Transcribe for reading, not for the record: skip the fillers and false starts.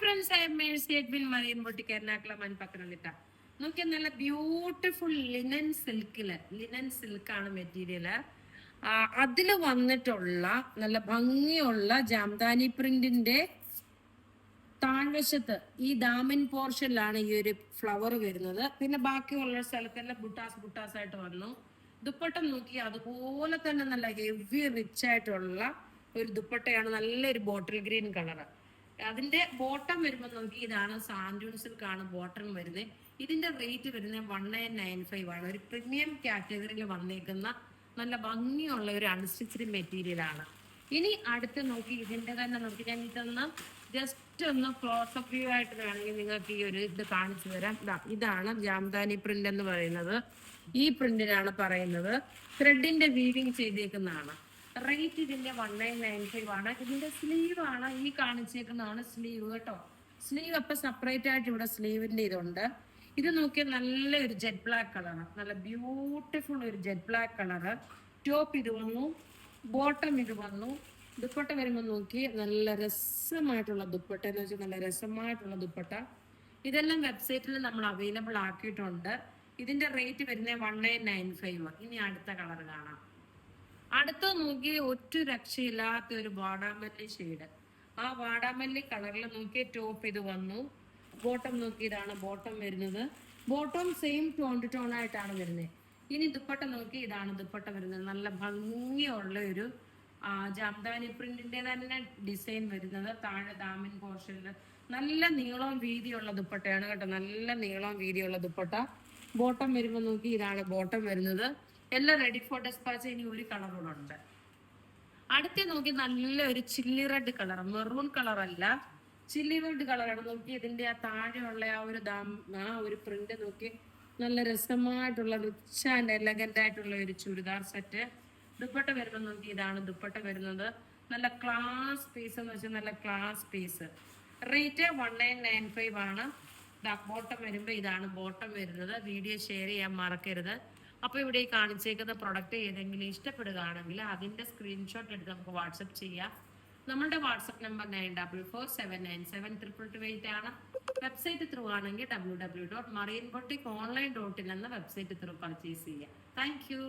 Friends, I'm Mercy Edwin Marian boutique Ernakulam Pathanamthitta. നോക്കിയ നല്ല beautiful linen സിൽക്കാണ് material. അതിൽ വന്നിട്ടുള്ള നല്ല ഭംഗിയുള്ള ജാംദാനി പ്രിന്റിന്റെ താഴ്വശത്ത് ഈ ദാമൻ പോർഷനിലാണ് ഈ ഒരു ഫ്ലവർ വരുന്നത്. പിന്നെ ബാക്കിയുള്ള സ്ഥലത്തെല്ലാം ബുട്ടാസ് ആയിട്ട് വന്നു. ദുപ്പട്ട നോക്കി അതുപോലെ തന്നെ നല്ല ഹെവി റിച്ച് ആയിട്ടുള്ള ഒരു ദുപ്പട്ടയാണ്. നല്ലൊരു ബോട്ടിൽ ഗ്രീൻ കളർ. അതിന്റെ ബോട്ടം വരുമ്പോൾ നോക്കി ഇതാണ് സാൻഡൂൺ സിൽക്കാണ് ബോട്ടം വരുന്നത്. ഇതിന്റെ റേറ്റ് വരുന്നത് 1995 ആണ്. ഒരു പ്രീമിയം കാറ്റഗറിയിൽ വന്നേക്കുന്ന നല്ല ഭംഗിയുള്ള ഒരു അൺസ്റ്റിച്ച്ഡ് മെറ്റീരിയൽ ആണ്. ഇനി അടുത്ത് നോക്കി ഇതിന്റെ തന്നെ നോക്കി ഞാൻ ഇതൊന്ന് ജസ്റ്റ് ഒന്ന് ക്ലോസപ്പ് വ്യൂ ആയിട്ട് വേണമെങ്കിൽ നിങ്ങൾക്ക് ഈ ഒരു ഇത് കാണിച്ചു തരാം. ഇതാണ് ജാംദാനി പ്രിന്റ് എന്ന് പറയുന്നത്. ഈ പ്രിന്റിനാണ് പറയുന്നത്. ത്രെഡിന്റെ വീവിങ് ചെയ്തേക്കുന്നതാണ്. റേറ്റ് ഇതിന്റെ 1995 ആണ്. ഇതിന്റെ സ്ലീവ് ആണ് ഈ കാണിച്ചേക്കുന്നതാണ് സ്ലീവ് കേട്ടോ. സ്ലീവ് അപ്പൊ സെപ്പറേറ്റ് ആയിട്ട് ഇവിടെ സ്ലീവിന്റെ ഇതുണ്ട്. ഇത് നോക്കിയാൽ നല്ല ഒരു ജെറ്റ് ബ്ലാക്ക് കളർ, നല്ല ബ്യൂട്ടിഫുൾ ഒരു ജെറ്റ് ബ്ലാക്ക് കളറ്. ടോപ്പ് ഇത് വന്നു, ബോട്ടം ഇത് വന്നു. ദുപ്പട്ട വരുമ്പോൾ നോക്കി നല്ല രസമായിട്ടുള്ള ദുപ്പട്ട എന്ന് വെച്ചാൽ നല്ല രസമായിട്ടുള്ള ദുപ്പട്ട. ഇതെല്ലാം വെബ്സൈറ്റിൽ നമ്മൾ അവൈലബിൾ ആക്കിയിട്ടുണ്ട്. ഇതിന്റെ റേറ്റ് വരുന്നത് 1995. ഇനി അടുത്ത കളർ കാണാം. അടുത്ത നോക്കി ഒറ്റ രക്ഷയില്ലാത്ത ഒരു വാടാമല്ലി ഷെയ്ഡ്. ആ വാടാമല്ലി കളറിൽ നോക്കിയ ടോപ്പ് ഇത് വന്നു. ബോട്ടം നോക്കി ഇതാണ് ബോട്ടം വരുന്നത്. ബോട്ടം സെയിം ടോൺ ആയിട്ടാണ് വരുന്നത്. ഇനി ദുപ്പട്ട നോക്കി ഇതാണ് ദുപ്പട്ട വരുന്നത്. നല്ല ഭംഗിയുള്ള ഒരു ജാംദാനി പ്രിന്റിന്റെ തന്നെ ഡിസൈൻ വരുന്നത്. താഴെ ദാമൻ പോർഷനിൽ നല്ല നീളവും വീതിയുള്ള ദുപ്പട്ടയാണ് കേട്ടോ. നല്ല നീളവും വീതിയുള്ള ദുപ്പട്ട. ബോട്ടം വരുമ്പോൾ നോക്കി ഇതാണ് ബോട്ടം വരുന്നത്. എല്ലാം റെഡി ഫോർ ഡെസ്പാച്ച്. ഇനി ഒരു കളറൂടെ ഉണ്ട്. അടുത്ത നോക്കി നല്ല ഒരു chilli red colour, maroon colour അല്ല, ചില്ലി റെഡ് കളറാണ്. നോക്കി ഇതിന്റെ ആ താഴെയുള്ള ആ ഒരു പ്രിന്റ് നോക്കി നല്ല രസമായിട്ടുള്ള റിച്ച് ആൻഡ് എലഗന്റ് ആയിട്ടുള്ള ഒരു ചുരിദാർ സെറ്റ്. ദുപ്പട്ട വരുമ്പോൾ നോക്കി ഇതാണ് ദുപ്പട്ട വരുന്നത്. നല്ല ക്ലാസ് പീസ് എന്ന് വെച്ചാൽ നല്ല ക്ലാസ് പീസ്. റേറ്റ് 1995 ആണ്. ബോട്ടം വരുമ്പോൾ ഇതാണ് ബോട്ടം വരുന്നത്. വീഡിയോ ഷെയർ ചെയ്യാൻ മറക്കരുത്. അപ്പോൾ ഇവിടെ ഈ കാണിച്ചേക്കുന്ന പ്രൊഡക്റ്റ് ഏതെങ്കിലും ഇഷ്ടപ്പെടുകയാണെങ്കിൽ അതിന്റെ സ്ക്രീൻഷോട്ട് എടുത്ത് നമുക്ക് വാട്സപ്പ് ചെയ്യാം. നമ്മളുടെ വാട്സപ്പ് നമ്പർ 9447972228 ആണ്. വെബ്സൈറ്റ് ത്രൂ ആണെങ്കിൽ www.marianboutique.online.in എന്ന വെബ്സൈറ്റ് ത്രൂ പർച്ചേസ് ചെയ്യാം. Thank you.